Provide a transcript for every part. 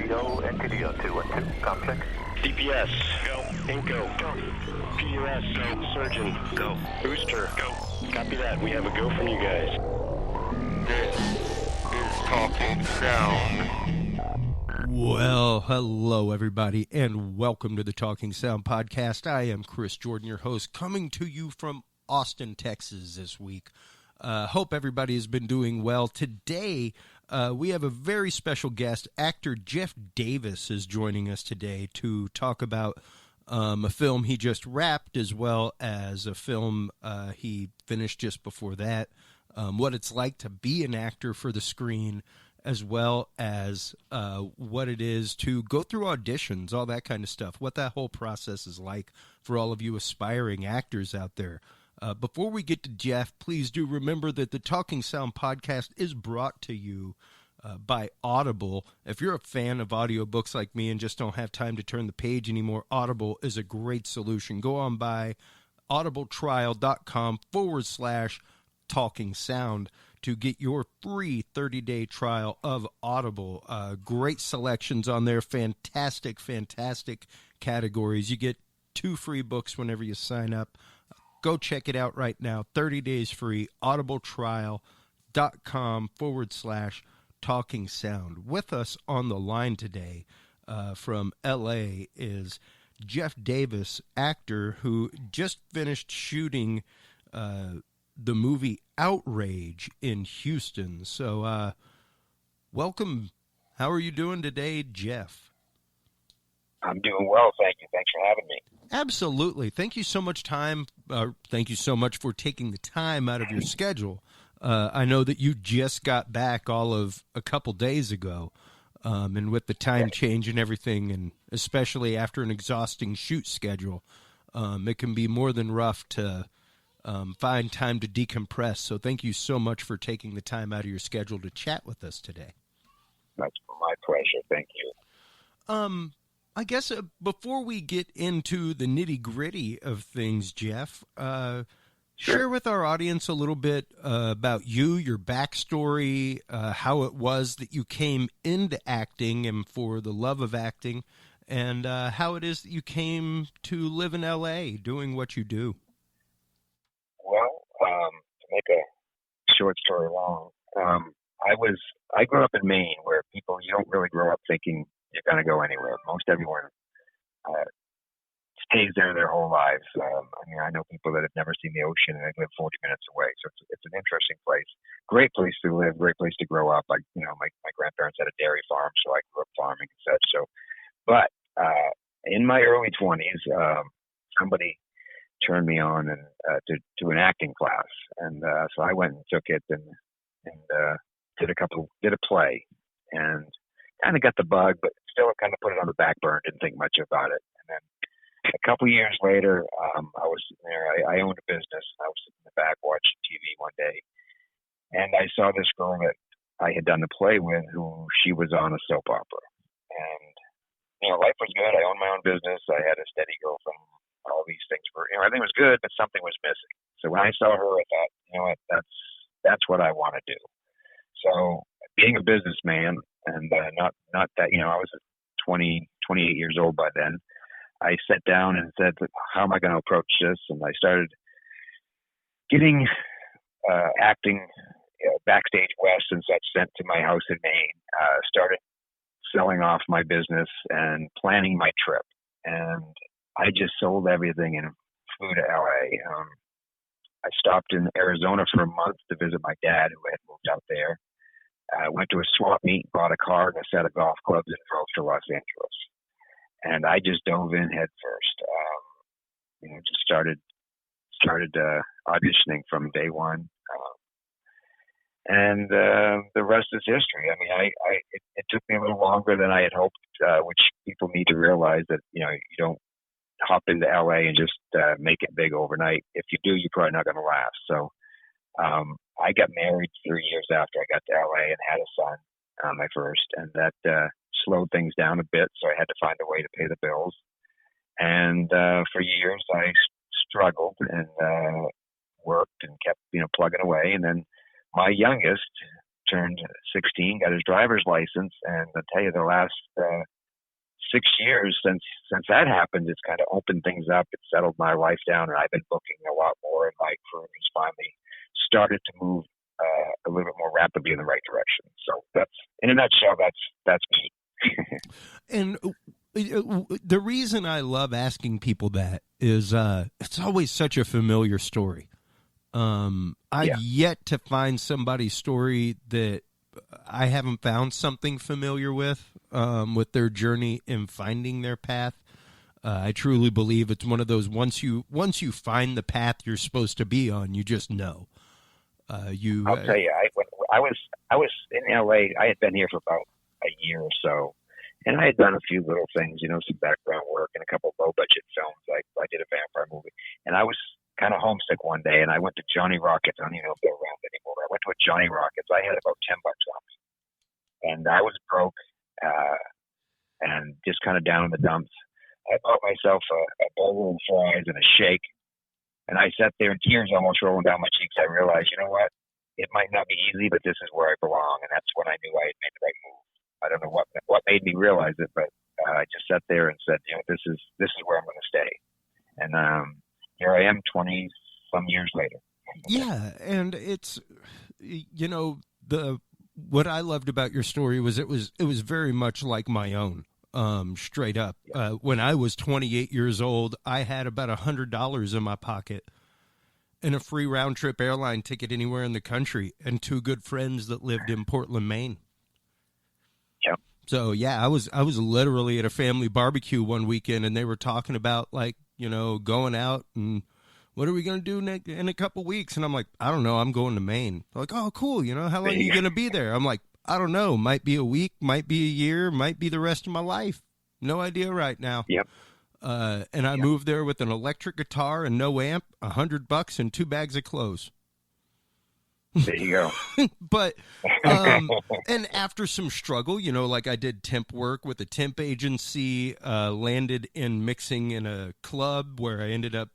Torpedo, NTDO 212, complex. DPS, go. Inco, go. PUS, go. Surgeon, go. Booster, go. Copy that. We have a go from you guys. This is Talking Sound. Well, hello everybody, and welcome to the Talking Sound podcast. I am Chris Jordan, your host, coming to you from Austin, Texas this week. Hope everybody has been doing well. Today, we have a very special guest. Actor Jeff Davis is joining us today to talk about a film he just wrapped, as well as a film he finished just before that, what it's like to be an actor for the screen, as well as what it is to go through auditions, all that kind of stuff, what that whole process is like for all of you aspiring actors out there. Before we get to Jeff, please do remember that the Talking Sound podcast is brought to you by Audible. If you're a fan of audiobooks like me and just don't have time to turn the page anymore, Audible is a great solution. Go on by audibletrial.com/Talking Sound to get your free 30-day trial of Audible. Great selections on there. Fantastic categories. You get 2 free books whenever you sign up. Go check it out right now. 30 days free. audibletrial.com/Talking Sound. With us on the line today from L.A. is Jeff Davis, actor who just finished shooting the movie Outrage in Houston. So, welcome. How are you doing today, Jeff? I'm doing well, thank you. Thanks for having me. Absolutely. Thank you so much Thank you so much for taking the time out of your schedule. I know that you just got back all of a couple days ago, and with the time change and everything, and especially after an exhausting shoot schedule, it can be more than rough to find time to decompress. So thank you so much for taking the time out of your schedule to chat with us today. That's my pleasure. Thank you. I guess before we get into the nitty-gritty of things, Jeff, share with our audience a little bit about you, your backstory, how it was that you came into acting and for the love of acting, and how it is that you came to live in L.A. doing what you do. Well, to make a short story long, I grew up in Maine, where you don't really grow up thinking you're going to go anywhere. Most everyone stays there their whole lives. I know people that have never seen the ocean and they live 40 minutes away. So it's an interesting place. Great place to live, great place to grow up. My grandparents had a dairy farm, so I grew up farming and such. But in my early 20s, somebody turned me on to an acting class. And so I went and took it and did a play and kind of got the bug, but still kind of put it on the back burner, didn't think much about it. And then a couple years later, I was sitting there, I owned a business. I was sitting in the back watching TV one day, and I saw this girl that I had done the play with, who she was on a soap opera. And, life was good. I owned my own business. I had a steady girlfriend. All these things were, everything was good, but something was missing. So when I saw her, I thought, that's what I want to do. So being a businessman, and not that, I was 28 years old by then, I sat down and said, how am I going to approach this? And I started getting acting backstage West and such sent to my house in Maine, started selling off my business and planning my trip. And I just sold everything and flew to LA. I stopped in Arizona for a month to visit my dad, who had moved out there. I went to a swap meet, bought a car and a set of golf clubs, and drove to Los Angeles. And I just dove in head first. Just started auditioning from day one. And the rest is history. It took me a little longer than I had hoped, which people need to realize that, you don't hop into LA and just make it big overnight. If you do, you're probably not going to last. So I got married 3 years after I got to LA and had a son, my first, and that slowed things down a bit. So I had to find a way to pay the bills. And for years I struggled and worked and kept, plugging away. And then my youngest, turned 16, got his driver's license, and I'll tell you, the last 6 years since that happened, it's kind of opened things up. It settled my life down, and I've been booking a lot more, and my career has finally started to move a little bit more rapidly in the right direction. So that's, in a nutshell, that's me. And the reason I love asking people that is it's always such a familiar story. I've yet to find somebody's story that I haven't found something familiar with their journey in finding their path. I truly believe it's one of those, once you find the path you're supposed to be on, you just know. I'll tell you, I was in LA. I had been here for about a year or so, and I had done a few little things, some background work and a couple of low budget films. Like I did a vampire movie, and I was kind of homesick one day, and I went to Johnny Rockets. I don't even know if they're around anymore. I went to a Johnny Rockets. I had about $10 on me, and I was broke and just kind of down in the dumps. I bought myself a bowl of fries and a shake, and I sat there, and tears almost rolling down my cheeks. I realized, you know what? It might not be easy, but this is where I belong, and that's when I knew I had made the right move. I don't know what made me realize it, but I just sat there and said, this is where I'm going to stay. And here I am 20 some years later. Yeah. And it's, what I loved about your story was it was very much like my own, straight up. When I was 28 years old, I had about $100 in my pocket and a free round trip airline ticket anywhere in the country and two good friends that lived in Portland, Maine. Yep. So yeah, I was literally at a family barbecue one weekend, and they were talking about going out and what are we going to do in a couple weeks? And I'm like, I don't know. I'm going to Maine. They're like, oh, cool. How long are you going to be there? I'm like, I don't know. Might be a week, might be a year, might be the rest of my life. No idea right now. Yep. And I moved there with an electric guitar and no amp, $100 and 2 bags of clothes. There you go. But, and after some struggle, like I did temp work with a temp agency, landed in mixing in a club where I ended up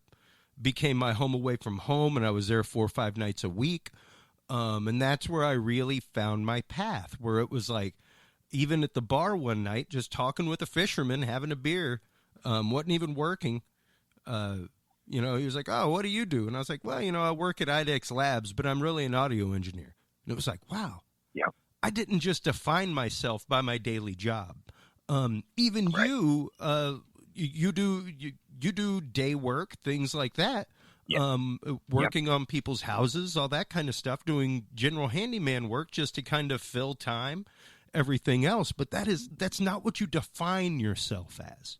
became my home away from home, and I was there 4 or 5 nights a week. And that's where I really found my path, where it was like, even at the bar one night, just talking with a fisherman, having a beer, wasn't even working. He was like, oh, what do you do? And I was like, well, I work at IDEX Labs, but I'm really an audio engineer. And it was like, wow, I didn't just define myself by my daily job. Even right. You do day work, things like that. Working on people's houses, all that kind of stuff, doing general handyman work just to kind of fill time, everything else. But that's not what you define yourself as.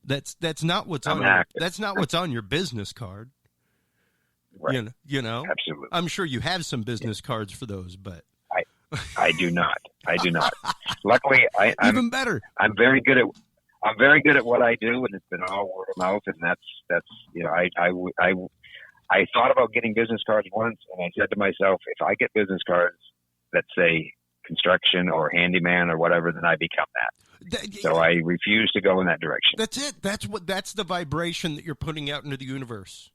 That's not what's on your business card. Right. Absolutely. I'm sure you have some business cards for those, but I do not. Luckily, I'm even better. I'm very good at what I do, and it's been all word of mouth. And that's I thought about getting business cards once, and I said to myself, if I get business cards that say construction or handyman or whatever, then I become that. So I refuse to go in that direction. That's it. That's the vibration that you're putting out into the universe.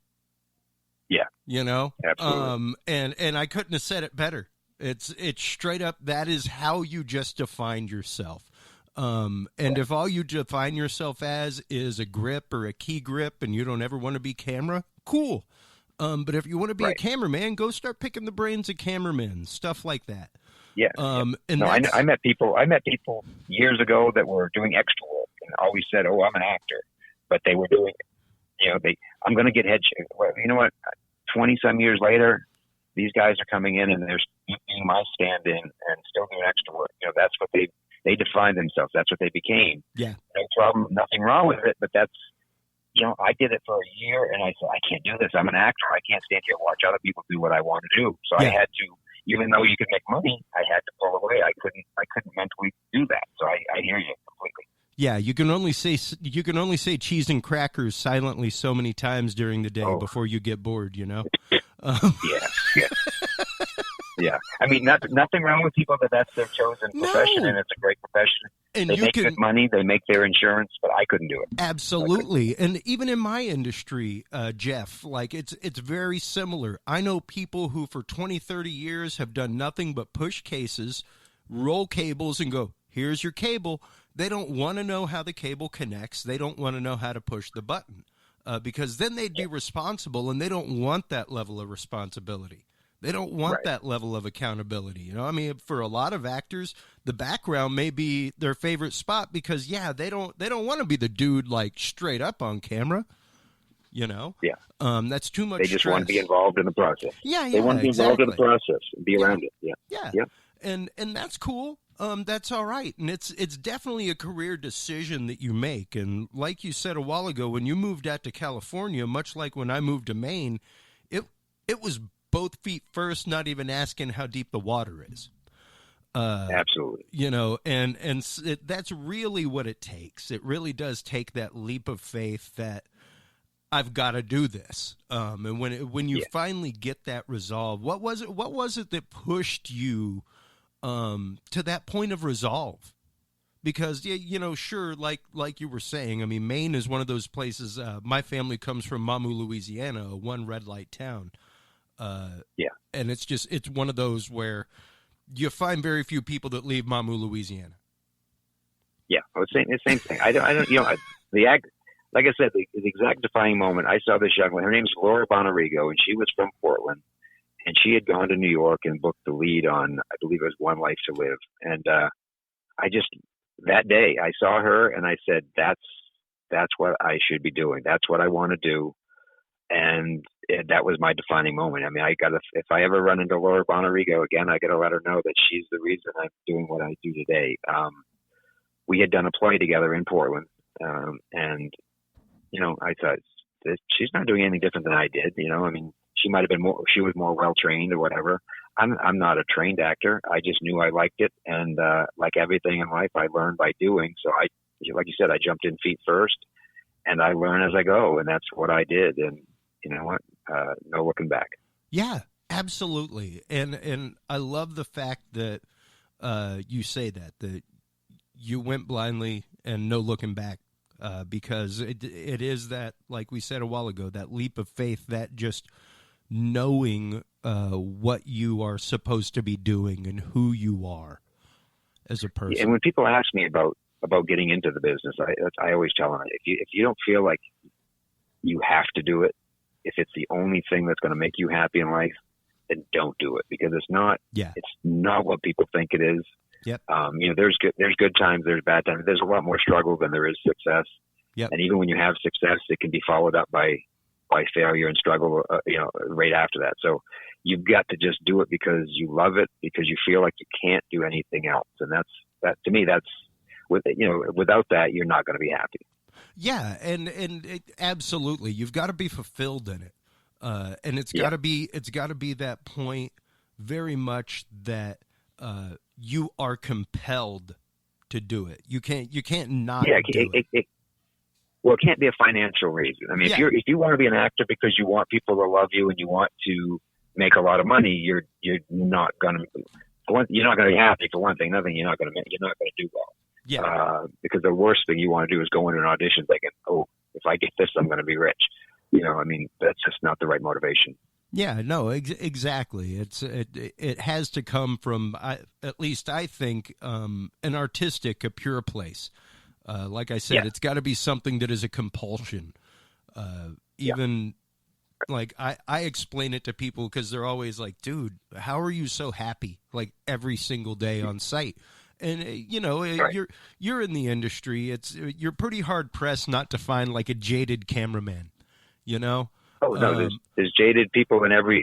Yeah. Absolutely. And I couldn't have said it better. It's straight up. That is how you just defined yourself. And if all you define yourself as is a grip or a key grip and you don't ever want to be camera, cool. But if you want to be a cameraman, go start picking the brains of cameramen, stuff like that. Yeah. And I met people years ago that were doing extra work and always said, oh, I'm an actor, but they were doing, I'm going to get headshakes. Well, you know what? 20 some years later, these guys are coming in and they're being my stand-in and still doing extra work. That's what they defined themselves. That's what they became. Yeah. No problem. Nothing wrong with it, but that's, I did it for a year and I said, I can't do this. I'm an actor. I can't stand here and watch other people do what I want to do. So I had to, even though you could make money, I had to pull away. I couldn't mentally do that. So I hear you completely. Yeah, you can only say cheese and crackers silently so many times during the day before you get bored. Yeah. Yeah. I mean, nothing wrong with people that's their chosen profession, and it's a great profession. And they make good money, they make their insurance, but I couldn't do it. Absolutely. And even in my industry, Jeff, like it's very similar. I know people who for 20, 30 years have done nothing but push cases, roll cables, and go, here's your cable. They don't want to know how the cable connects. They don't want to know how to push the button because then they'd be responsible, and they don't want that level of responsibility. They don't want that level of accountability. You know, I mean, for a lot of actors, the background may be their favorite spot because, they don't want to be the dude like straight up on camera. You know, that's too much. They just want to be involved in the process. They want to be involved in the process and be around it. Yeah. And that's cool. That's all right. And it's definitely a career decision that you make. And like you said a while ago, when you moved out to California, much like when I moved to Maine, it was both feet first, not even asking how deep the water is. Absolutely. You know, and that's really what it takes. It really does take that leap of faith that I've got to do this. And when you finally get that resolve, what was it that pushed you to that point of resolve? Because, you know, sure, like you were saying, I mean, Maine is one of those places. My family comes from Mamou, Louisiana, a one red light town. And it's one of those where you find very few people that leave Mamou, Louisiana. Yeah, I was saying the same thing. I don't, you know, like I said, the exact defining moment, I saw this young woman. Her name's Laura Bonarigo, and she was from Portland, and she had gone to New York and booked the lead on, I believe it was One Life to Live. And that day, I saw her, and I said, that's what I should be doing. That's what I want to do. And that was my defining moment. I mean, if I ever run into Laura Bonarigo again, I got to let her know that she's the reason I'm doing what I do today. We had done a play together in Portland, and you know, I thought she's not doing anything different than I did. You know, I mean, she was more well trained or whatever. I'm not a trained actor. I just knew I liked it, and like everything in life, I learned by doing. So like you said, I jumped in feet first, and I learn as I go, and that's what I did. And you know what? No looking back. Yeah, absolutely. And I love the fact that you say that you went blindly and no looking back, because it is that, like we said a while ago, that leap of faith, that just knowing what you are supposed to be doing and who you are as a person. And when people ask me about getting into the business, I always tell them, if you don't feel like you have to do it, if it's the only thing that's going to make you happy in life, then don't do it, because it's not. Yeah. It's not what people think it is. Yep. You know, there's good times, there's bad times. There's a lot more struggle than there is success. Yep. And even when you have success, it can be followed up by failure and struggle, you know, right after that. So you've got to just do it because you love it, because you feel like you can't do anything else. And that to me, without that, you're not going to be happy. Yeah, and absolutely, you've got to be fulfilled in it, and it's got to be that point very much that you are compelled to do it. You can't not. Yeah, do it. It can't be a financial reason. I mean, if you want to be an actor because you want people to love you and you want to make a lot of money, you're not going to be happy for one thing. Another thing, you're not going to do well. Yeah. Because the worst thing you want to do is go into an audition thinking, oh, if I get this, I'm going to be rich. You know, I mean, that's just not the right motivation. Yeah, no, exactly. It has to come from, at least I think, an artistic, a pure place. Like I said, it's got to be something that is a compulsion. Like I explain it to people because they're always like, dude, how are you so happy like every single day on site? And you know, you're in the industry. You're pretty hard pressed not to find like a jaded cameraman. You know. Oh no, there's jaded people in every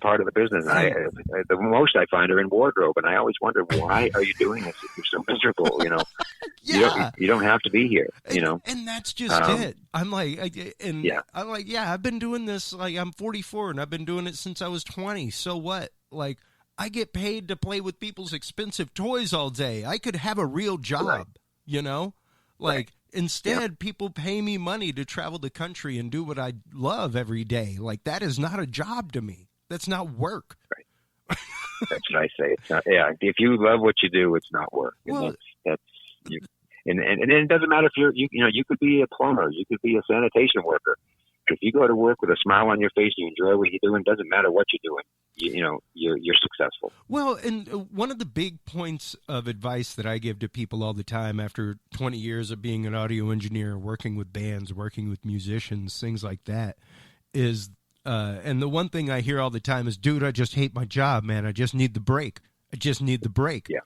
part of the business. The most I find are in wardrobe, and I always wonder, why are you doing this if you're so miserable? You know, you don't have to be here. You know, and that's just it. I'm like, I've been doing this. Like, I'm 44, and I've been doing it since I was 20. So what? Like, I get paid to play with people's expensive toys all day. I could have a real job, you know? Like, instead, people pay me money to travel the country and do what I love every day. Like, that is not a job to me. That's not work. That's what I say. It's not. Yeah, if you love what you do, it's not work. And Well, that's you. And it doesn't matter if you could be a plumber, you could be a sanitation worker. If you go to work with a smile on your face and you enjoy what you're doing, it doesn't matter what you're doing. You're successful. well, and one of the big points of advice that I give to people all the time after 20 years of being an audio engineer, working with bands, working with musicians, things like that, is, and the one thing I hear all the time is, dude, I just hate my job, man. I just need the break. I just need the break. Yeah.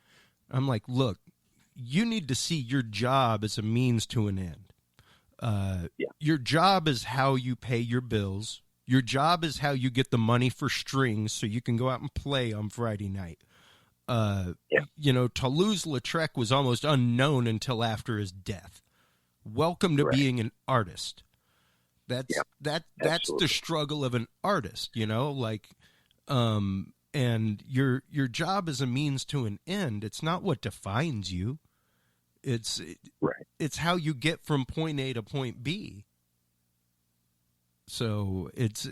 I'm like, look, you need to see your job as a means to an end. Your job is how you pay your bills. Your job is how you get the money for strings so you can go out and play on Friday night. Toulouse-Lautrec was almost unknown until after his death. Welcome to being an artist. That's the struggle of an artist, and your job is a means to an end. It's not what defines you. It's how you get from point A to point B. So it's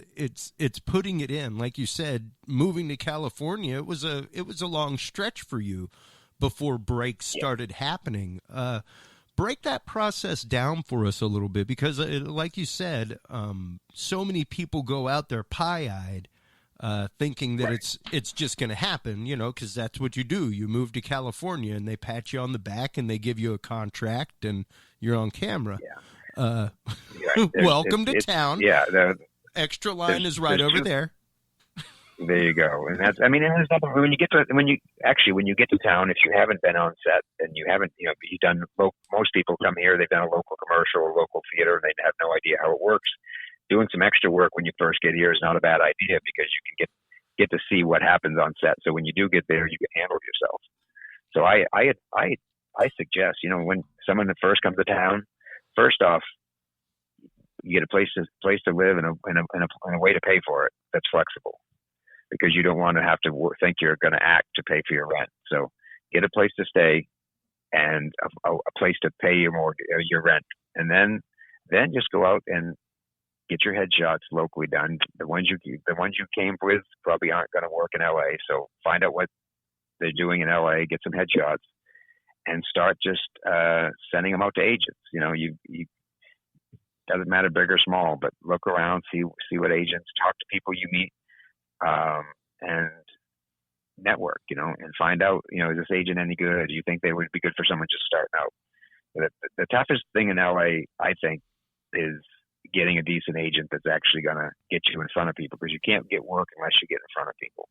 putting it in, like you said, moving to California. It was a long stretch for you before breaks started happening. Break that process down for us a little bit, because like you said, so many people go out there pie-eyed, thinking that it's just going to happen, because that's what you do. You move to California and they pat you on the back and they give you a contract and you're on camera. Welcome to town. Yeah. Extra line is right over there. There you go. And and there's nothing when you get to town, if you haven't been on set and you haven't, you've done, most people come here, they've done a local commercial or local theater and they have no idea how it works. Doing some extra work when you first get here is not a bad idea, because you can get to see what happens on set. So when you do get there, you can handle yourself. So I suggest, when someone that first comes to town, first off, you get a place to live and a way to pay for it that's flexible, because you don't want to have to think you're going to act to pay for your rent. So get a place to stay and a place to pay your rent, and then just go out and get your headshots locally done. The ones you came with probably aren't going to work in LA. So find out what they're doing in LA, get some headshots, and start just sending them out to agents. You doesn't matter big or small, but look around, see what agents, talk to people you meet, and network, and find out, is this agent any good? Do you think they would be good for someone just starting out? The toughest thing in LA, I think, is getting a decent agent that's actually going to get you in front of people, because you can't get work unless you get in front of people.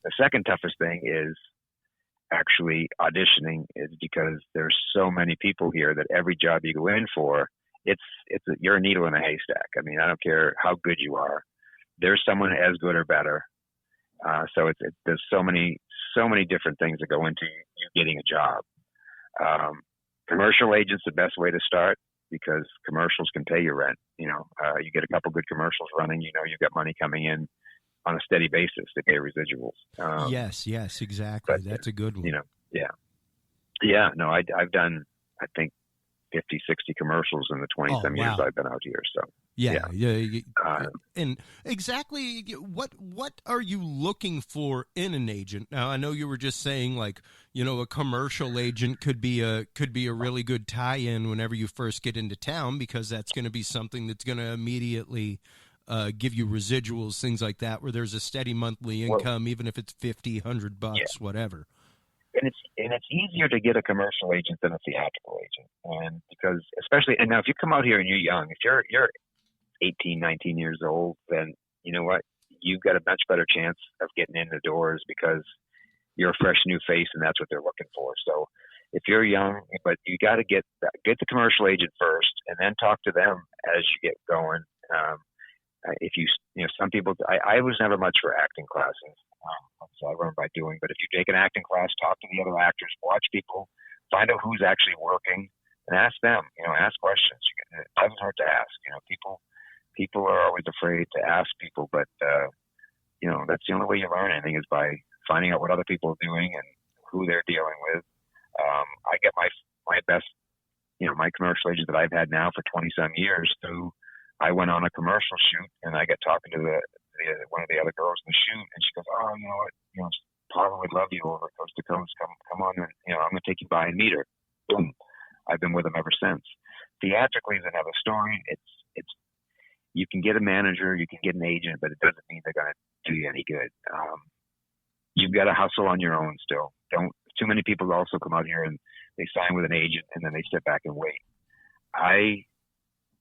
The second toughest thing is actually auditioning, is because there's so many people here that every job you go in for, you're a needle in a haystack. I don't care how good you are. There's someone as good or better. So there's so many different things that go into you getting a job. Commercial agent's the best way to start, because commercials can pay your rent. You get a couple good commercials running, you've got money coming in on a steady basis to pay residuals. Yes, exactly. That's a good one. Yeah. No, I've done, I think, 50, 60 commercials in the 20-some years I've been out here. So yeah. And exactly what are you looking for in an agent? Now, I know you were just saying, like, a commercial agent could be a really good tie-in whenever you first get into town, because that's going to be something that's going to immediately give you residuals, things like that, where there's a steady monthly income, even if it's $50, $100, whatever. And it's easier to get a commercial agent than a theatrical agent, and because now if you come out here and you're young, if you're 18, 19 years old, then you know what, you've got a much better chance of getting in the doors, because you're a fresh new face, and that's what they're looking for. So if you're young, but you got to get the commercial agent first, and then talk to them as you get going. If some people, I was never much for acting classes. So I learned by doing, but if you take an acting class, talk to the other actors, watch people, find out who's actually working, and ask them, ask questions. It doesn't hurt to ask. People are always afraid to ask people, but that's the only way you learn anything, is by finding out what other people are doing and who they're dealing with. I get my best, my commercial agent that I've had now for 20-some years through, I went on a commercial shoot and I got talking to one of the other girls in the shoot, and she goes, "Oh, you know what? You know, Paula would love you over at Coast to Coast. Come on, and I'm going to take you by and meet her." Boom. I've been with them ever since. Theatrically is another story. It's you can get a manager, you can get an agent, but it doesn't mean they're going to do you any good. You've got to hustle on your own still. Too many people also come out here and they sign with an agent and then they sit back and wait.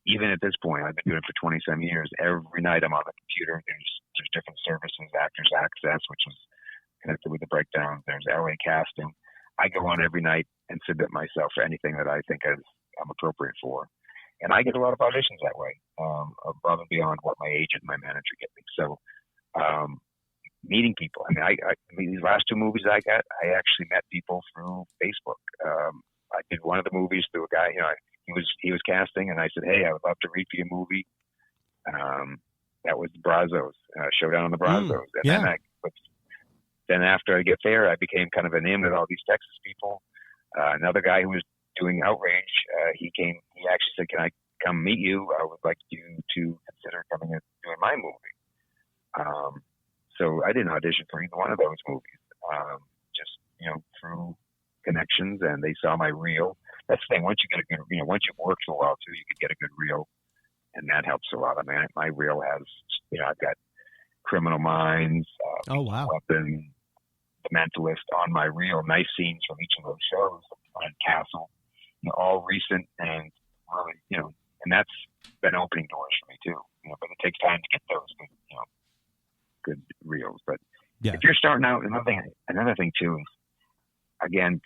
Even at this point, I've been doing it for 27 years. Every night I'm on the computer. There's different services, Actors Access, which is connected with the breakdowns. There's LA Casting. I go on every night and submit myself for anything that I think I'm appropriate for. And I get a lot of auditions that way, above and beyond what my agent and my manager get me. So, meeting people. I mean, these last two movies I actually met people through Facebook. I did one of the movies through a guy, he was casting, and I said, "Hey, I would love to read for your movie." That was the Brazos, Showdown on the Brazos. And then after I get there, I became kind of an in with all these Texas people. Another guy who was doing Outrage, he actually said, "Can I come meet you? I would like you to consider coming and doing my movie." So I didn't audition for either one of those movies, just, through connections, and they saw my reel. That's the thing. Once you get a good, once you've worked for a while too, you can get a good reel, and that helps a lot. I mean, my reel has, I've got Criminal Minds, oh wow, Weapon, The Mentalist on my reel. Nice scenes from each of those shows, and Castle, all recent, and really, and that's been opening doors for me too. But it takes time to get those good reels. But if you're starting out, another thing too is, again,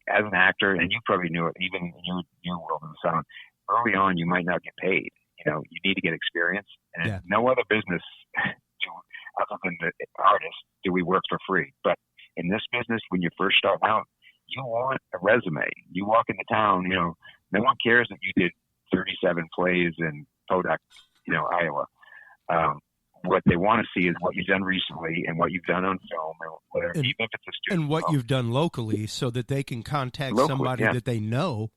as an actor, and you probably knew it, even in your world of the sound, early on you might not get paid. You need to get experience, and no other business other than the artist do we work for free. But in this business, when you first start out, you want a resume. You walk into town, no one cares that you did 37 plays in Podak, Iowa. What they want to see is what you've done recently and what you've done on film, or whatever, even if it's a student. And what you've done locally, so that they can contact somebody that they know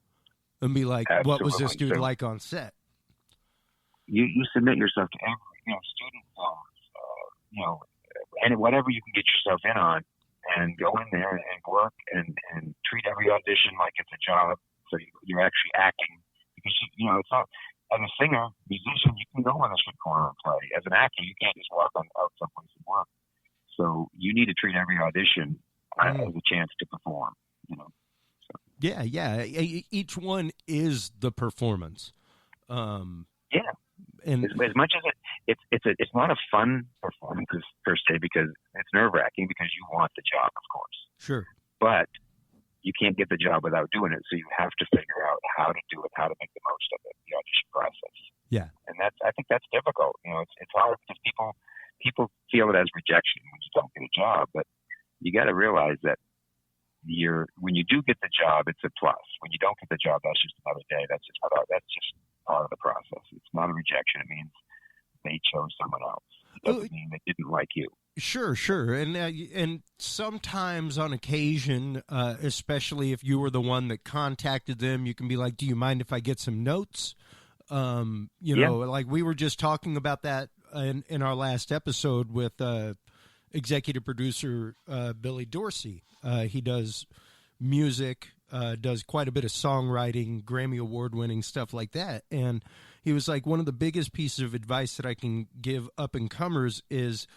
and be like, Absolutely. "What was this dude like on set?" You submit yourself to every student films, and whatever you can get yourself in on, and go in there and work and treat every audition like it's a job. So you're actually acting, because it's not. As a singer, musician, you can go on the street corner and play. As an actor, you can't just walk out someplace and work. So you need to treat every audition as a chance to perform. So. Yeah. Each one is the performance. And as much as it's not a fun performance per se, because it's nerve wracking, because you want the job, of course. Sure. But you can't get the job without doing it. So you have to figure out how to do it, how to make the most of it, the audition process. Yeah. And I think that's difficult. It's hard because people feel it as rejection when you don't get a job, but you got to realize that when you do get the job, it's a plus. When you don't get the job, that's just another day. That's just part of the process. It's not a rejection. It means they chose someone else. It doesn't mean they didn't like you. Sure. And sometimes on occasion, especially if you were the one that contacted them, you can be like, "Do you mind if I get some notes?" Like we were just talking about that in our last episode with executive producer Billy Dorsey. He does music, does quite a bit of songwriting, Grammy Award-winning stuff like that. And he was like, one of the biggest pieces of advice that I can give up-and-comers is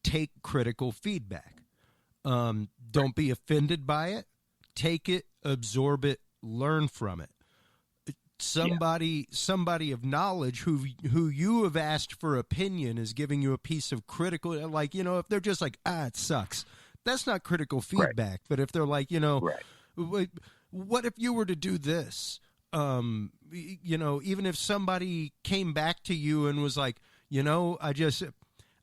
take critical feedback. Don't be offended by it. Take it, absorb it, learn from it. Somebody of knowledge who you have asked for opinion is giving you a piece of critical, like, if they're just like, it sucks, that's not critical feedback. Right. But if they're like, what if you were to do this? Even if somebody came back to you and was like,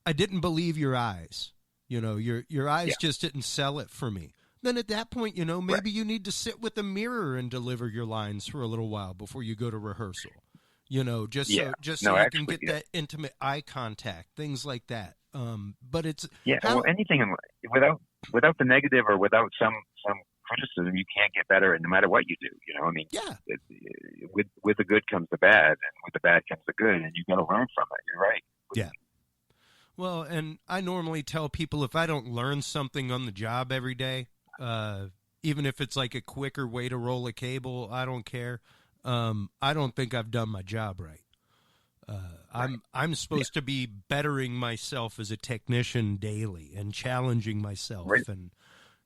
I didn't believe your eyes. Your eyes just didn't sell it for me. Then at that point, maybe you need to sit with a mirror and deliver your lines for a little while before you go to rehearsal. So you can get that intimate eye contact, things like that. But it's anything without the negative or without some criticism, you can't get better. And no matter what you do, with the good comes the bad, and with the bad comes the good, and you've got to learn from it. You're right. Yeah. Well, and I normally tell people if I don't learn something on the job every day, even if it's like a quicker way to roll a cable, I don't care. I don't think I've done my job right. I'm supposed to be bettering myself as a technician daily and challenging myself, Right. and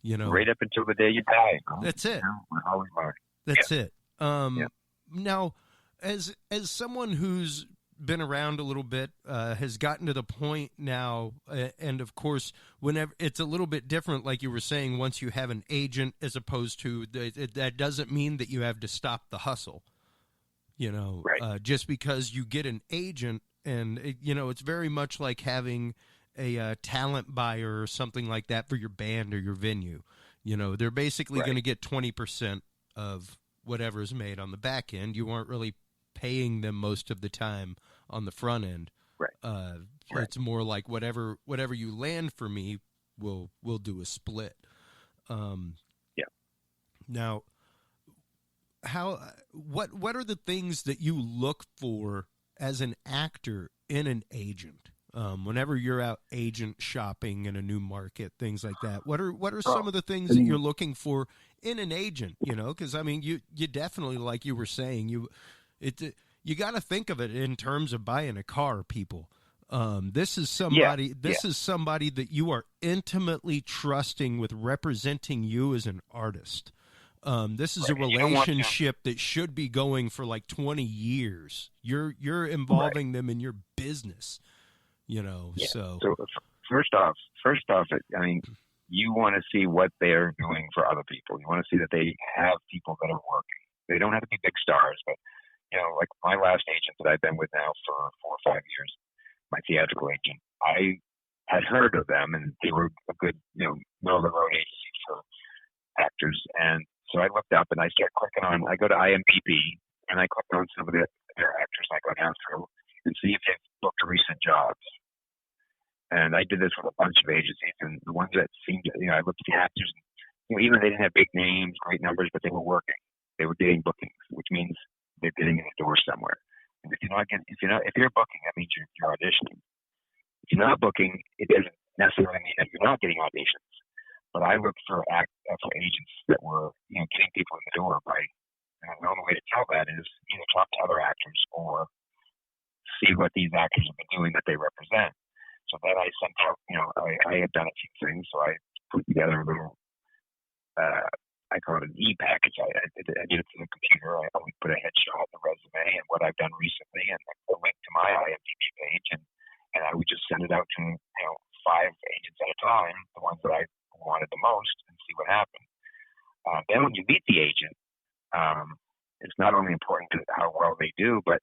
right up until the day you die. That's it. We're always learning. That's it. Yeah. Now, as someone who's been around a little bit, has gotten to the point now, and of course, whenever it's a little bit different, like you were saying, once you have an agent, as opposed to that doesn't mean that you have to stop the hustle. Right. Just because you get an agent, and it's very much like having a talent buyer or something like that for your band or your venue. They're basically Right. going to get 20% of whatever's made on the back end. You aren't really paying them most of the time on the front end. Right. Right. It's more like whatever you land for me, we'll do a split. Yeah. Now, what are the things that you look for as an actor in an agent? Whenever you're out agent shopping in a new market, things like that. What are some of the things that you're looking for in an agent? Because I mean, you definitely, like you were saying, you got to think of it in terms of buying a car. People, this is somebody. This is somebody that you are intimately trusting with representing you as an artist. This is a relationship that should be going for like 20 years. You're involving them in your business. So first off, I mean, you want to see what they're doing for other people. You want to see that they have people that are working. They don't have to be big stars, but like my last agent that I've been with now for 4 or 5 years, my theatrical agent, I had heard of them, and they were a good, middle of the road agency for actors. And so I looked up and I started clicking on. I go to IMDb and I click on some of their actors. I go down through and see if they've booked recent jobs. And I did this with a bunch of agencies, and the ones that seemed to, I looked at the actors, and, even they didn't have big names, great numbers, but they were working. They were getting bookings, which means they're getting in the door somewhere. And if you're booking, that means you're auditioning. If you're not booking, it doesn't necessarily mean that you're not getting auditions. But I looked for agents that were, getting people in the door by, and the only way to tell that is either talk to other actors or see what these actors have been doing that they represent. So then I sent out, I had done a few things, so I put together a little, I call it an e-package. I did it through the computer. I would put a headshot, the resume, and what I've done recently, and a link to my IMDb page, and I would just send it out to 5 agents at a time, the ones that I wanted the most, and see what happened. Then when you meet the agent, it's not only important to how well they do, but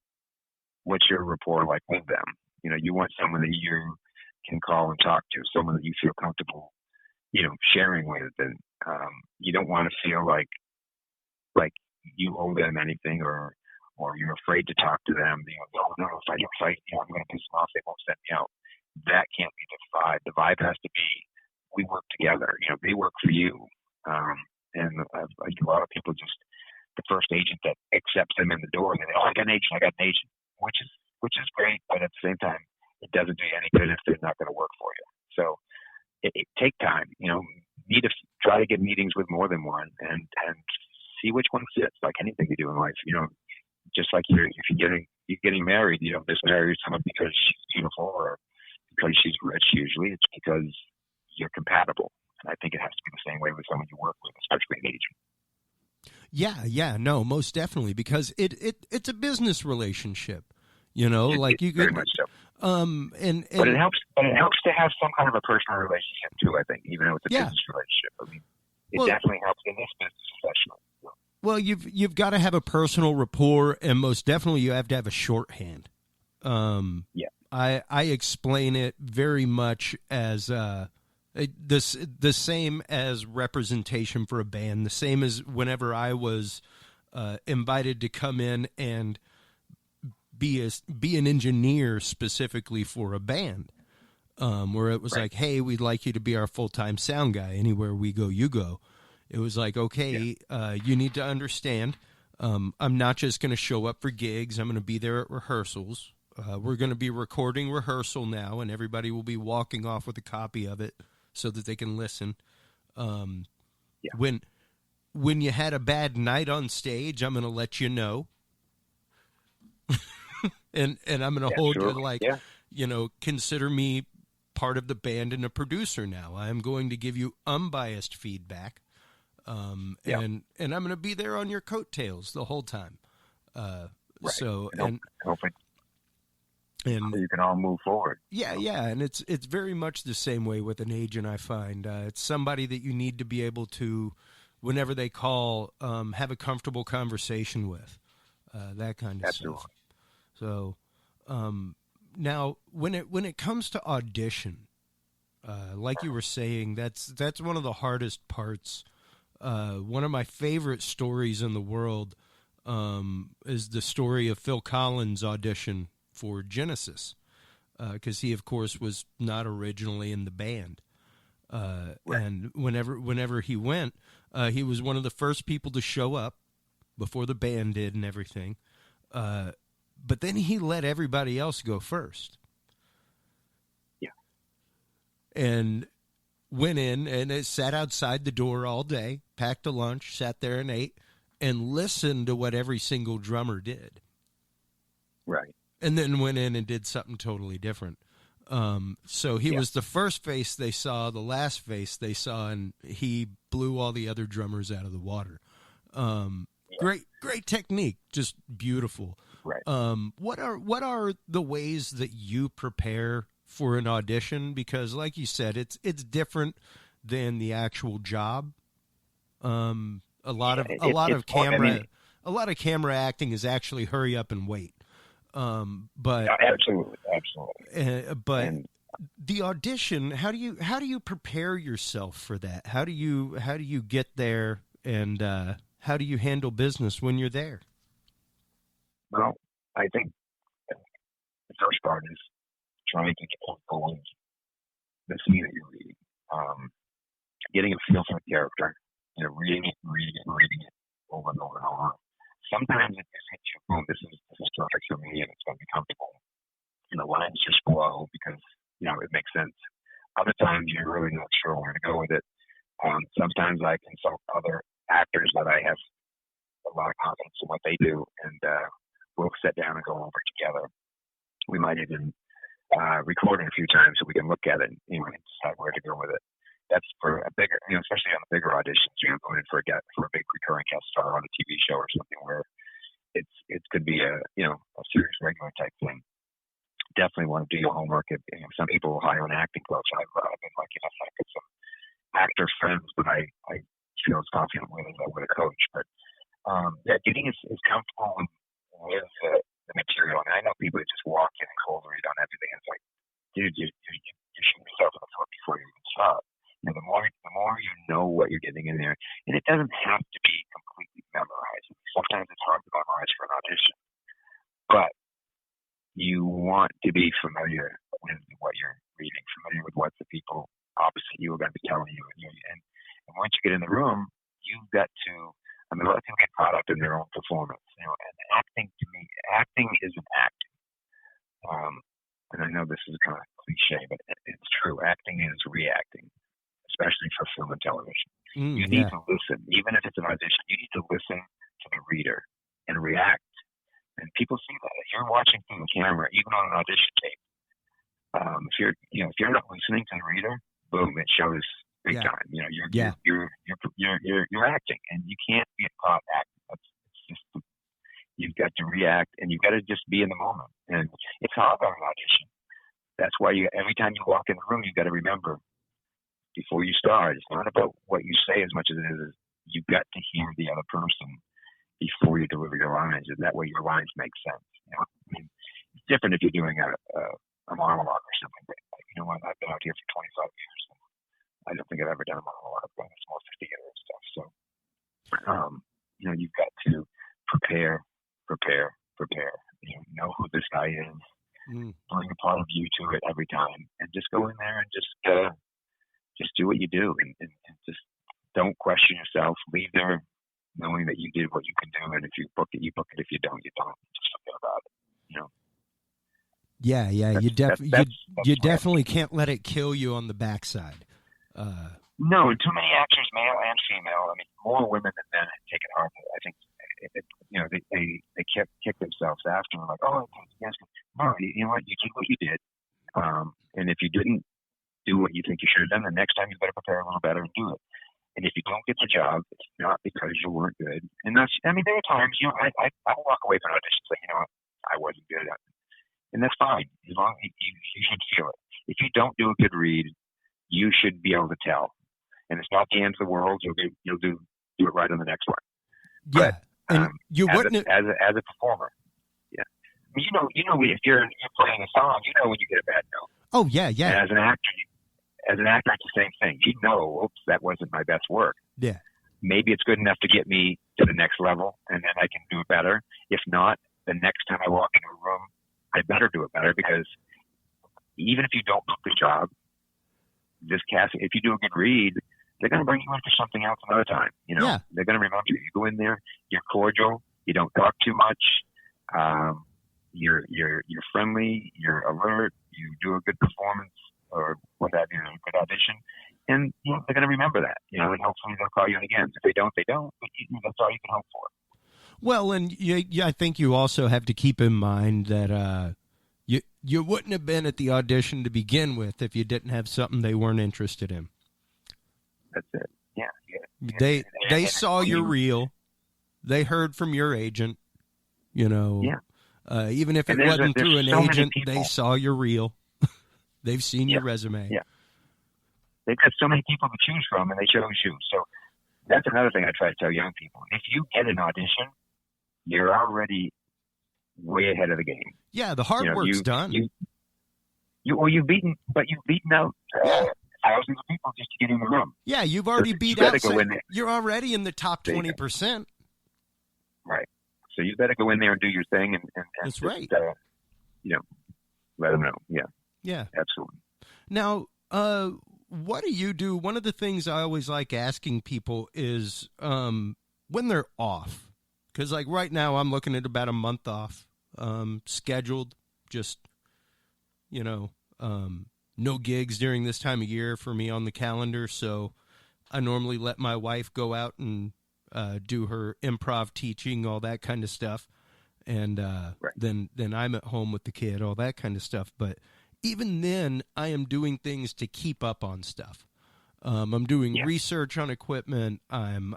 what's your rapport like with them. You want someone that you can call and talk to, someone that you feel comfortable, sharing with, and you don't want to feel like you owe them anything, or you're afraid to talk to them. Oh no, if I I'm going to piss them off, they won't send me out. That can't be the vibe. The vibe has to be, we work together. They work for you. And a lot of people just, the first agent that accepts them in the door, they go, I got an agent, which is great, but at the same time, it doesn't do you any good if they're not going to work for you. So it take time, need to try to get meetings with more than one, and see which one fits. Like anything you do in life, just like you're getting married, you don't just marry someone because she's beautiful or because she's rich. Usually it's because you're compatible. And I think it has to be the same way with someone you work with, especially an agent. Yeah, no, most definitely, because it's a business relationship. Like you very much so. But it helps to have some kind of a personal relationship too. I think, even though it's a business relationship, I mean, it definitely helps in this business, especially. Well, you've got to have a personal rapport, and most definitely you have to have a shorthand. I explain it very much as the same as representation for a band, the same as whenever I was invited to come in and be an engineer specifically for a band, where it was like, hey, we'd like you to be our full-time sound guy. Anywhere we go, you go. It was like, okay, you need to understand, I'm not just going to show up for gigs. I'm going to be there at rehearsals. we're going to be recording rehearsal now, and everybody will be walking off with a copy of it so that they can listen. When you had a bad night on stage, I'm going to let you know. and I'm going to hold you like, consider me part of the band and a producer now. I'm going to give you unbiased feedback. And I'm going to be there on your coattails the whole time. Right. So, hopefully and you can all move forward. Yeah. And it's very much the same way with an agent, I find. It's somebody that you need to be able to, whenever they call, have a comfortable conversation with, that kind of Absolutely. stuff. So, now when it comes to audition, like you were saying, that's one of the hardest parts. One of my favorite stories in the world is the story of Phil Collins' audition for Genesis, because he, of course, was not originally in the band. And whenever he went, he was one of the first people to show up before the band did and everything. But then he let everybody else go first. Yeah. And went in and it sat outside the door all day, packed a lunch, sat there and ate, and listened to what every single drummer did. Right. And then went in and did something totally different. So he was the first face they saw, the last face they saw, and he blew all the other drummers out of the water. Great technique, just beautiful. Right. What are the ways that you prepare for an audition? Because, like you said, it's different than the actual job. A lot of camera acting is actually hurry up and wait. But absolutely. But the audition, how do you prepare yourself for that? How do you get there, and how do you handle business when you're there? Well, I think the first part is trying to get comfortable with the scene that you're reading, getting a feel for the character, reading it over and over and over. Sometimes it just hits you, boom, this is perfect for me, and it's going to be comfortable. And the lines just flow because, it makes sense. Other times you're really not sure where to go with it. Sometimes I consult other actors that I have a lot of confidence in what they do, and we'll sit down and go over it together. We might even record it a few times so we can look at it and decide where to go with it. That's for a bigger, especially on the bigger auditions, going in for a big recurring guest star on a TV show or something where it could be a serious regular type thing. Definitely want to do your homework. Some people will hire an acting coach. I've been lucky enough to get some actor friends that I feel as confident with as I would a coach. But getting as comfortable with the material. And I know people that just walk in and cold read on everything. It's like, dude, you shoot yourself in the foot before you even start. The more you know what you're getting in there, and it doesn't have to be completely memorized. Sometimes it's hard to memorize for an audition, but you want to be familiar with what you're reading, familiar with what the people opposite you are going to be telling you, and once you get in the room, you've got to. A lot of people get caught up in their own performance, and acting to me, acting isn't acting. And I know this is kind of cliche, but it's true. Acting is reacting, especially for film and television. You need to listen, even if it's an audition. You need to listen to the reader and react. And people see that if you're watching through the camera, even on an audition tape. If you're not listening to the reader, boom, it shows big time. You're acting, and you can't be caught acting. It's just you've got to react, and you've got to just be in the moment. And it's hard on an audition. That's why every time you walk in the room, you've got to remember before you start. It's not about what you say as much as it is you've got to hear the other person before you deliver your lines, and that way your lines make sense. It's different if you're doing a monologue or something. But I've been out here for 25 years. And I don't think I've ever done a monologue, but it's mostly theater and stuff. So, you've got to prepare. Know who this guy is. Bring a part of you to it every time, and just go in there and just do what you do, and just don't question yourself. Leave there knowing that you did what you can do, and if you book it, you book it. If you don't, you don't. Just forget about it. Yeah, you definitely can't let it kill you on the backside. No, too many actors, male and female. I mean, more women than men take it hard. I think, they kick themselves after. Like, oh, yes, no, you know what? You did what you did, and if you didn't do what you think you should have done, the next time you better prepare a little better and do it. And if you don't get the job, it's not because you weren't good. And that's, I mean, there are times, I walk away from an audition and say, you know what, I wasn't good at it. And that's fine. As long as you should feel it. If you don't do a good read, you should be able to tell. And it's not the end of the world. You'll do it right on the next one. Yeah. But, and you wouldn't as a performer. Yeah. I mean, if you're playing a song, you know when you get a bad note. Oh yeah. And as an actor, it's the same thing. You know, oops, that wasn't my best work. Yeah. Maybe it's good enough to get me to the next level, and then I can do it better. If not, the next time I walk into a room, I better do it better, because even if you don't do the job, this casting, if you do a good read, they're going to bring you in for something else another time. Yeah. They're going to remember you. You go in there, you're cordial, you don't talk too much, you're friendly, you're alert, you do a good performance or what have you, a good audition, and they're going to remember that. And hopefully they'll call you in again. If they don't, they don't. But that's all you can hope for. Well, and I think you also have to keep in mind that you wouldn't have been at the audition to begin with if you didn't have something they weren't interested in. That's it. Yeah. They saw your reel. They heard from your agent. Yeah. Even if it wasn't through an agent, they saw your reel. They've seen your resume. Yeah. They've got so many people to choose from, and they chose you. So that's another thing I try to tell young people. If you get an audition, you're already way ahead of the game. Yeah, the hard work's done. You've beaten out thousands of people just to get in the room. Yeah, you've already beat out. You're already in the top 20%. Right. So you better go in there and do your thing, and that's just, right. Let them know. Yeah. Yeah. Absolutely. Now, what do you do? One of the things I always like asking people is when they're off. Because, like, right now I'm looking at about a month off, scheduled, just, no gigs during this time of year for me on the calendar. So I normally let my wife go out and do her improv teaching, all that kind of stuff. And right. then I'm at home with the kid, all that kind of stuff. But even then, I am doing things to keep up on stuff. I'm doing research on equipment. I'm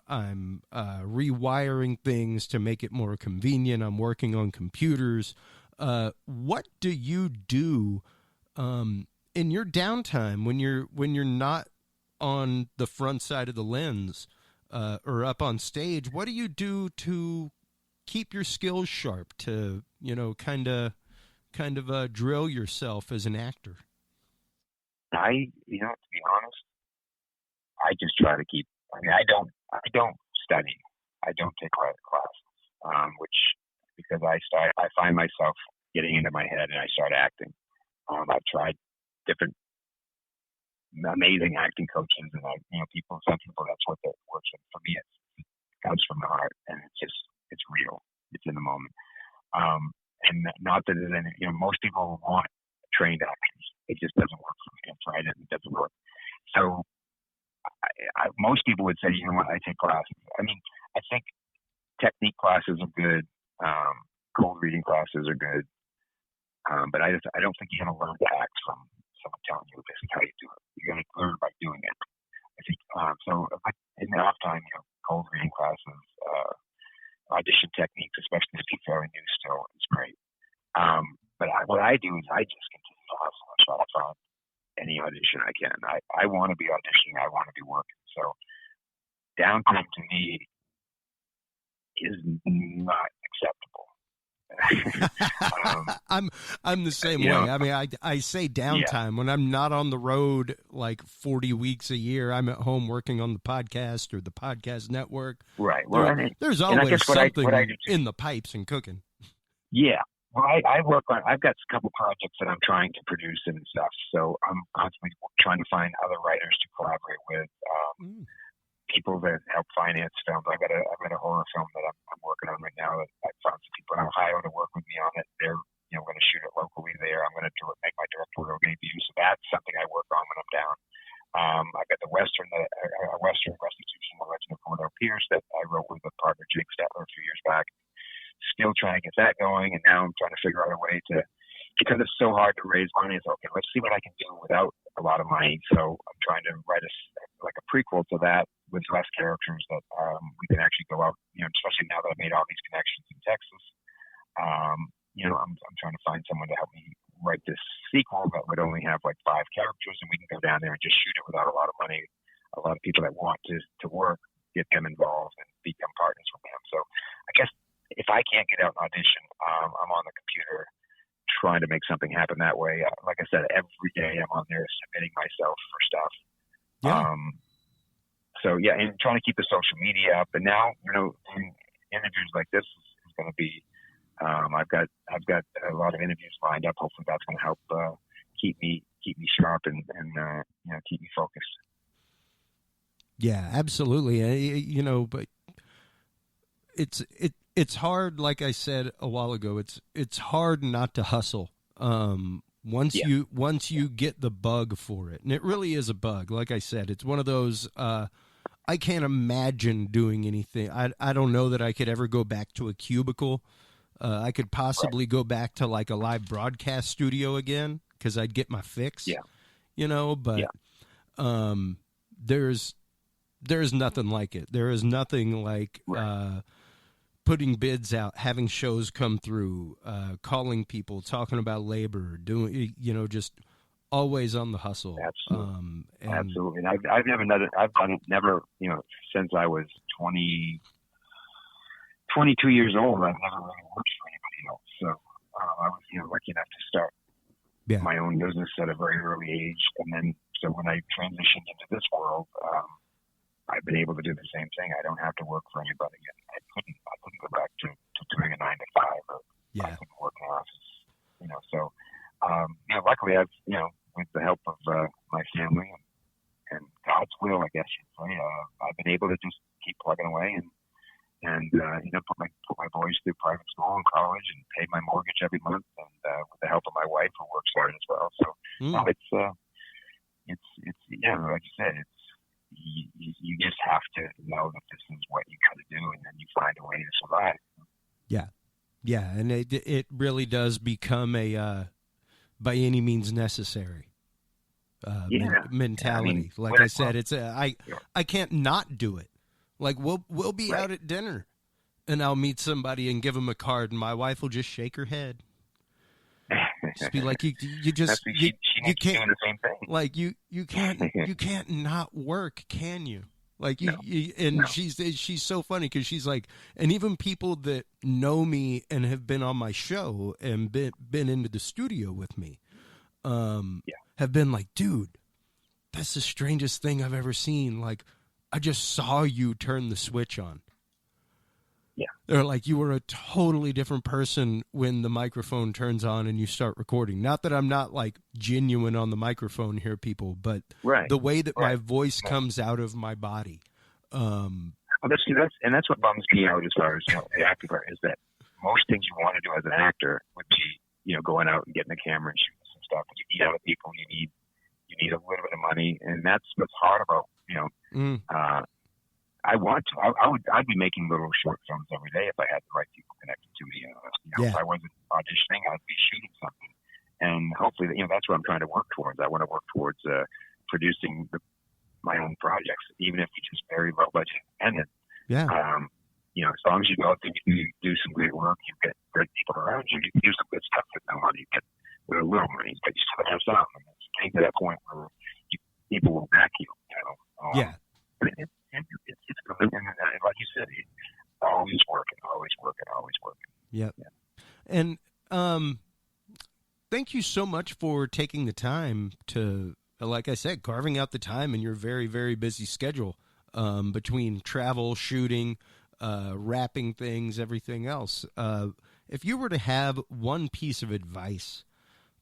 rewiring things to make it more convenient. I'm working on computers. What do you do in your downtime when you're not on the front side of the lens or up on stage? What do you do to keep your skills sharp, to kind of drill yourself as an actor? To be honest, I just try to keep. I mean, I don't study. I don't take classes, because I find myself getting into my head and I start acting. I've tried different amazing acting coaches, and some people that's what that works. And for me, it comes from the heart, and it's real. It's in the moment. And not that there's any, most people want trained actors. It just doesn't work for me. I've tried it, and it doesn't work. So most people would say, I take classes. I mean, I think technique classes are good. Cold reading classes are good. But I don't think you're going to learn to act from someone telling you this is how you do it. You're going to learn by doing it. I think so. In the off time, cold reading classes, audition techniques, especially if you're very new still, is great. But what I do is I just continue to hustle and try to find any audition I can. I want to be auditioning. I want to be working. So downtime to me is not acceptable. I'm the same way. I mean, I say downtime when I'm not on the road like 40 weeks a year. I'm at home working on the podcast or the podcast network. Right. Well, there's always something in the pipes and cooking. Yeah. Well, I work on. I've got a couple projects that I'm trying to produce and stuff. So I'm constantly trying to find other writers to collaborate with. People that help finance films. I've got a horror film that I'm working on right now. I found some people in Ohio to work with me on it. They're I'm going to shoot it locally there. I'm going to make my directorial debut. So that's something I work on when I'm down. I've got a Western restitution, The Legend of Commodore Pierce, that I wrote with a partner, Jake Stetler, a few years back. Still trying to get that going, and now I'm trying to figure out a way to, because it's so hard to raise money. It's okay, let's see what I can do without a lot of money. So I'm trying to write a prequel to that with less characters that we can actually go out, especially now that I've made all these connections in Texas. I'm trying to find someone to help me write this sequel that would only have like 5 characters, and we can go down there and just shoot it without a lot of money. A lot of people that want to work, get them involved and become partners with them. So I guess if I can't get out and audition, I'm on the computer trying to make something happen that way. Like I said, every day I'm on there submitting myself for stuff. Yeah. And trying to keep the social media up. And now, in interviews like this is going to be. I've got a lot of interviews lined up. Hopefully, that's going to help keep me sharp and keep me focused. Yeah, absolutely. But it's hard. Like I said a while ago, it's hard not to hustle. Once you get the bug for it, and it really is a bug. Like I said, it's one of those. I can't imagine doing anything. I don't know that I could ever go back to a cubicle. I could possibly go back to like a live broadcast studio again because I'd get my fix. Yeah. But there's nothing like it. There is nothing like putting bids out, having shows come through, calling people, talking about labor, doing, just always on the hustle. Absolutely. Absolutely. And I've done it never, since I was 22 years old. I've never really worked for anybody else. So I was, lucky enough to start my own business at a very early age. And then, so when I transitioned into this world, I've been able to do the same thing. I don't have to work for anybody. I couldn't go back to doing a 9 to 5, or I couldn't work in an office, So, luckily I've, with the help of my family and God's will, I guess you'd say, I've been able to just keep plugging away and put my boys through private school and college and pay my mortgage every month, and with the help of my wife, who works hard as well. So like you said, you just have to know that this is what you got to do, and then you find a way to survive. Yeah, and it really does become a by any means necessary mentality. Like I said, it's I can't not do it. Like we'll be out at dinner, and I'll meet somebody and give them a card, and my wife will just shake her head, just be like, you can't doing the same thing. Like you can't not work, can you? Like she's so funny because she's like, and even people that know me and have been on my show and been into the studio with me, have been like, dude, that's the strangest thing I've ever seen. Like, I just saw you turn the switch on. Yeah. They're like, you were a totally different person when the microphone turns on and you start recording. Not that I'm not like genuine on the microphone here, people, but the way that my voice comes out of my body. That's what bums me out as far as the acting part, is that most things you want to do as an actor would be, going out and getting the camera and shooting some stuff. But you need other people. You need a little bit of money, and that's what's hard about I'd be making little short films every day if I had the right people connected to me. If I wasn't auditioning, I'd be shooting something. And hopefully, that's what I'm trying to work towards. I want to work towards producing my own projects, even if it's just very low budget independent. Yeah. As long as you go out there and you do some great work, you get great people around you, you can do some good stuff with no money, with a little money, but you still have some. And it's getting to that point where people will back you. It's good. And like you said, always working. Yep. Yeah. And thank you so much for taking the time to, like I said, carving out the time in your very, very busy schedule between travel, shooting, wrapping things, everything else. If you were to have one piece of advice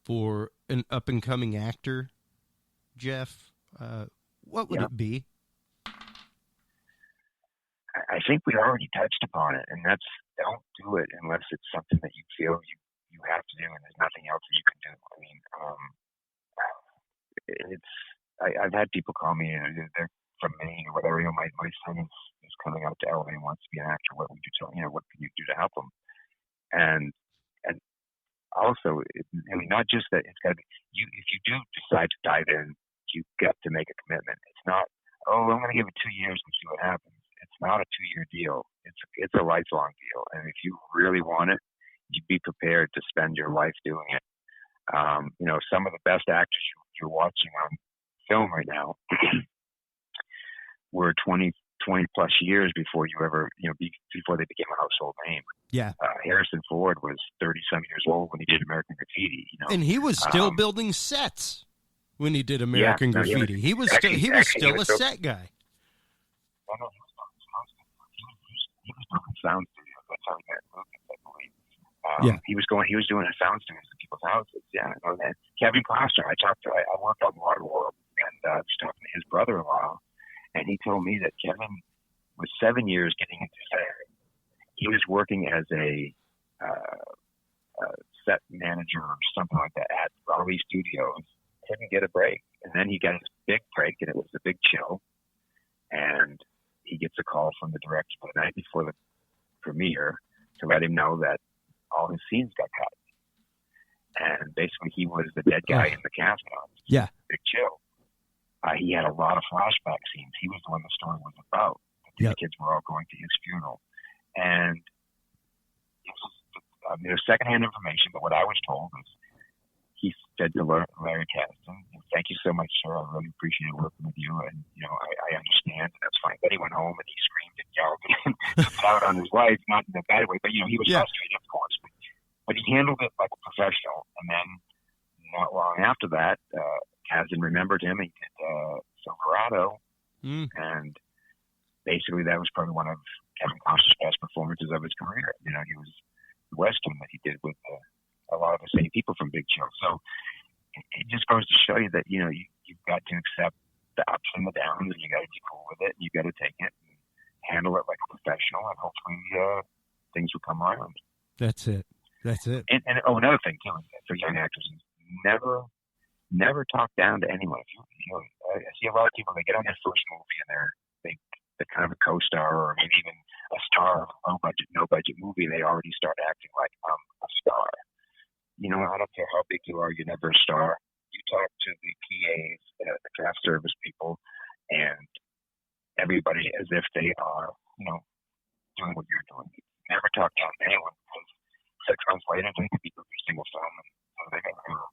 for an up-and-coming actor, Jeff, what would it be? I think we already touched upon it, and that's, don't do it unless it's something that you feel you have to do, and there's nothing else that you can do. I mean, I've had people call me, and they're from Maine or whatever. You know, my son is coming out to LA and wants to be an actor. What would you tell? You know, what can you do to help him? And also, I mean, not just that. It's got to be you. If you do decide to dive in, you got to make a commitment. It's not, oh, I'm going to give it 2 years and see what happens. It's not a 2-year deal. It's a lifelong deal. And if you really want it, you'd be prepared to spend your life doing it. You know, some of the best actors you're watching on film right now were 20 plus years before you ever, you know, before they became a household name. Yeah. Harrison Ford was 30-some years old when he did American Graffiti. You know, and he was still building sets when he did American Graffiti. He was still a set guy. No, he was building sound studios. That's how he got movies, I believe. He was doing sound studios in people's houses. Yeah, I know that. Kevin Costner, I worked on Waterworld, and I was talking to his brother-in-law, and he told me that Kevin was 7 years getting into set. He was working as a set manager or something like that at RV Studios. Didn't get a break, and then he got his big break, and it was the big chill. And he gets a call from the director the night before the premiere to let him know that all his scenes got cut. And basically, he was the dead guy in the cast house. Yeah, big chill. He had a lot of flashback scenes. He was the one the story was about. The kids were all going to his funeral. And it was, there's secondhand information, but what I was told is he said to Larry Kasdan, "Thank you so much, sir. I really appreciate working with you. And, you know, I understand. That's fine." Then he went home and he screamed and yelled and out on his wife, not in a bad way, but, you know, he was frustrated, of course. But he handled it like a professional. And then not long after that, Kasdan remembered him. He did Silverado. And basically that was probably one of Kevin Costner's best performances of his career. You know, he was the Western that he did with a lot of the same people from Big Chill. So it just goes to show you that, you know, you've got to accept the ups and the downs, and you got to be cool with it, and you got to take it and handle it like a professional, and hopefully things will come around. That's it. And another thing too, for young actors, is never talk down to anyone. If you know, I see a lot of people, they get on their first movie and they're kind of a co-star or maybe even a star of a no budget movie. They already start acting like I'm a star. You know, I don't care how big you are, you're never a star. You talk to the PAs, the craft service people, and everybody as if they are, you know, doing what you're doing. Never talk down to anyone, because 6 months later they could be producing a film and so they got her.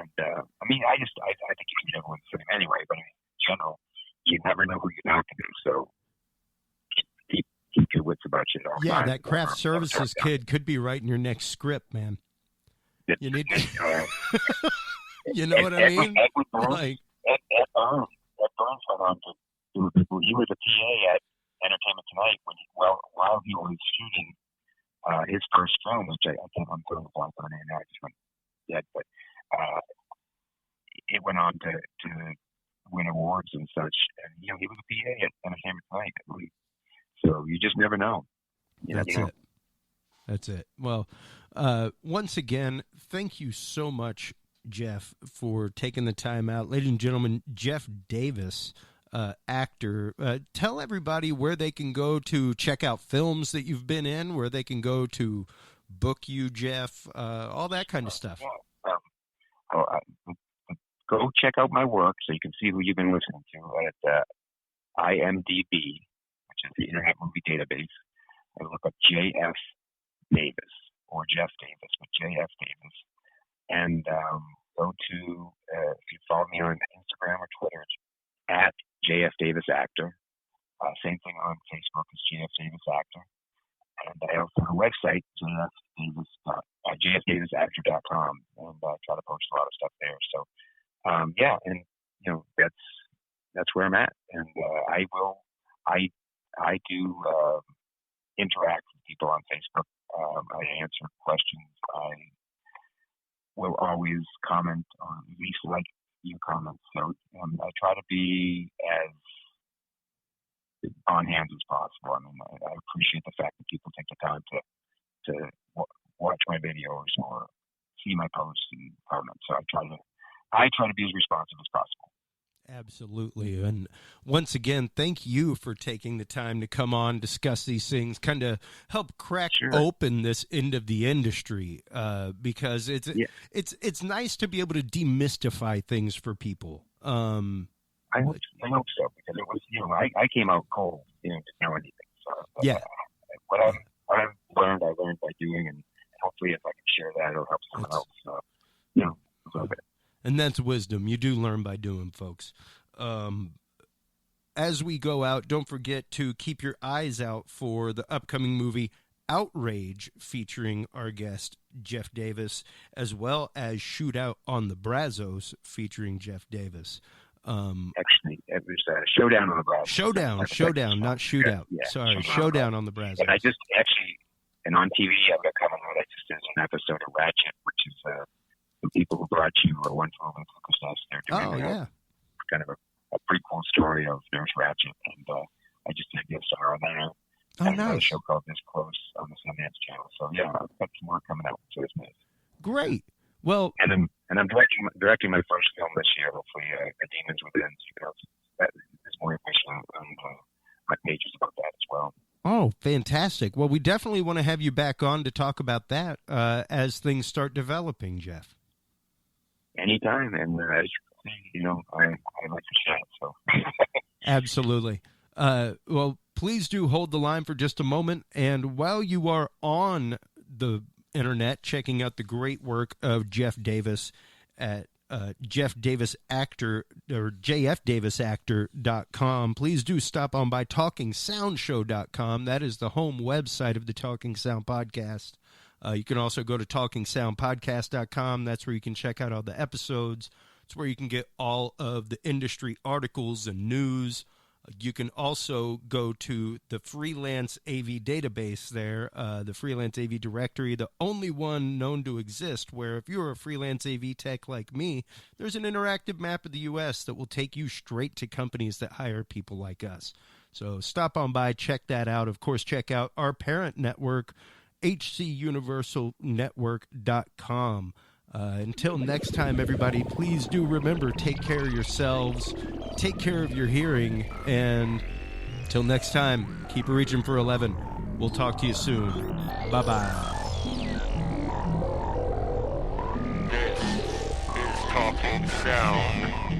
And I mean, I think you can get everyone's same anyway, but in general, you never know who you're talking to, so keep your wits about you at all times. Yeah, that craft services kid could be writing your next script, man. You need to, you know what I mean? Ed Burns went on to do people. He was a PA at Entertainment Tonight while he was shooting his first film, which I can't remember the blank on it now, I just went dead, but it went on to win awards and such. And, you know, he was a PA at Entertainment Tonight, I believe. So you just never know. That's it. Well, once again, thank you so much, Jeff, for taking the time out. Ladies and gentlemen, Jeff Davis, actor. Tell everybody where they can go to check out films that you've been in, where they can go to book you, Jeff, all that kind of stuff. Go check out my work so you can see who you've been listening to at IMDb, which is the Internet Movie Database. And look up J.F. Davis or Jeff Davis, but J.F. Davis. And go to, if you follow me on Instagram or Twitter, it's at J.F. Davis Actor. Same thing on Facebook as J.F. Davis Actor. And I also have a website, jfdavisactor.com, and I try to post a lot of stuff there. So, yeah, and, you know, that's where I'm at. And I do interact with people on Facebook. I answer questions. I will always comment, or at least like your comments. So I try to be as on hand as possible. I mean, I appreciate the fact that people take the time to watch my videos post or see my posts and comments. So I try to be as responsive as possible. Absolutely. And once again, thank you for taking the time to come on, discuss these things, kind of help crack open this end of the industry, because it's nice to be able to demystify things for people. I hope so, because it was, I came out cold, didn't know anything. So, what I've learned, I learned by doing, and hopefully if I can share that, it'll help someone else, a little bit. And that's wisdom. You do learn by doing, folks. As we go out, don't forget to keep your eyes out for the upcoming movie Outrage, featuring our guest, Jeff Davis, as well as Shootout on the Brazos, featuring Jeff Davis. Actually, it was Showdown on the Brazos. Showdown, not Shootout. Sorry, Showdown on the Brazos. And I just and on TV, I've got coming out, I just did an episode of Ratchet, which is the people who brought you one for the Focus Us. They're doing kind of a prequel story of Nurse Ratchet, and I just did a guest star on there. Oh, and nice. A show called This Close on the Sundance Channel. So yeah, I've got some more coming out. So it's nice. Great. Well, and I'm directing my first film this year. Hopefully, The Demons Within. So there's more information on my pages about that as well. Oh, fantastic. Well, we definitely want to have you back on to talk about that as things start developing, Jeff. Anytime, and as you can see, I like to chat. So absolutely. Well, please do hold the line for just a moment, and while you are on the internet checking out the great work of Jeff Davis at Jeff Davis Actor or jfdavisactor.com, please do stop on by talkingsoundshow.com. That is the home website of the Talking Sound Podcast. You can also go to talkingsoundpodcast.com. That's where you can check out all the episodes. It's where you can get all of the industry articles and news. You can also go to the Freelance AV database there, the Freelance AV directory, the only one known to exist, where if you're a freelance AV tech like me, there's an interactive map of the U.S. that will take you straight to companies that hire people like us. So stop on by, check that out. Of course, check out our parent network, hcuniversalnetwork.com. Until next time, everybody, please do remember, take care of yourselves, take care of your hearing, and until next time, keep reaching for 11. We'll talk to you soon. Bye-bye. This is Talking Sound.